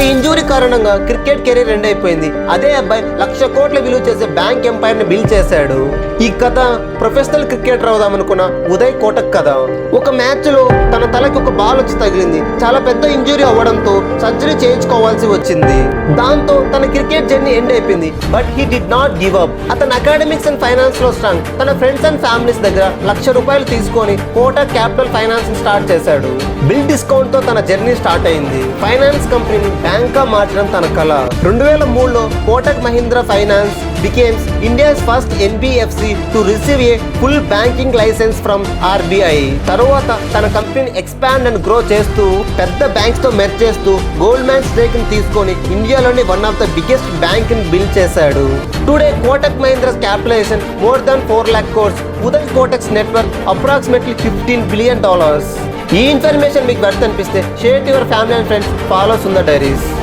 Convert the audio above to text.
Injury కారణంగా cricket career end అయిపోయింది. అదే అబ్బాయి 1,00,000 కోట్ల విలువ చేసే బ్యాంక్ ఎంపైర్ ని బిల్డ్ చేశాడు. ఈ కథ ప్రొఫెషనల్ క్రికెటర్ అవుదామనుకున్న ఉదయ్ కోటక్ కథ. ఒక మ్యాచ్ లో తన తలకి ఒక బాల్ వచ్చి తగిలింది. చాలా పెద్ద ఇంజురీ అవ్వడంతో సర్జరీ చేయించుకోవాల్సి వచ్చింది. దాంతో తన క్రికెట్ జర్నీ ఎండ్ అయిపోయింది. But he did not give up. అతను అకాడమిక్స్ అండ్ ఫైనాన్స్ లో స్ట్రాంగ్. తన ఫ్రెండ్స్ అండ్ ఫ్యామిలీస్ దగ్గర ₹1,00,000 తీసుకొని కోటక్ క్యాపిటల్ ఫైనాన్స్ స్టార్ట్ చేశాడు. బిల్ డిస్కౌంట్ తో తన జర్నీ స్టార్ట్ అయింది. ఫైనాన్స్ కంపెనీని బ్యాంక్ గా మార్చడం తన కళ. 2003లో Kotak Mahindra finance becomes India's first NBFC to receive a full banking licence from RBI. తరువాత తన కంపెనీని ఎక్స్పాండ్ అండ్ గ్రో చేస్తూ పెద్ద బ్యాంక్స్ తో మెర్జ్ చేస్తూ గోల్డ్మాన్ స్టేక్ ని తీసుకొని ఇండియాలోని one of the biggest bank ని బిల్డ్ చేశాడు. Today Kotak Mahindra's capitalisation more than 4 lakh crores. Uday Kotak's net worth approximately $15 billion. ఈ ఇన్ఫర్మేషన్ మీకు వర్త్ అనిపిస్తే share to your family and friends. Follow Sundar diaries.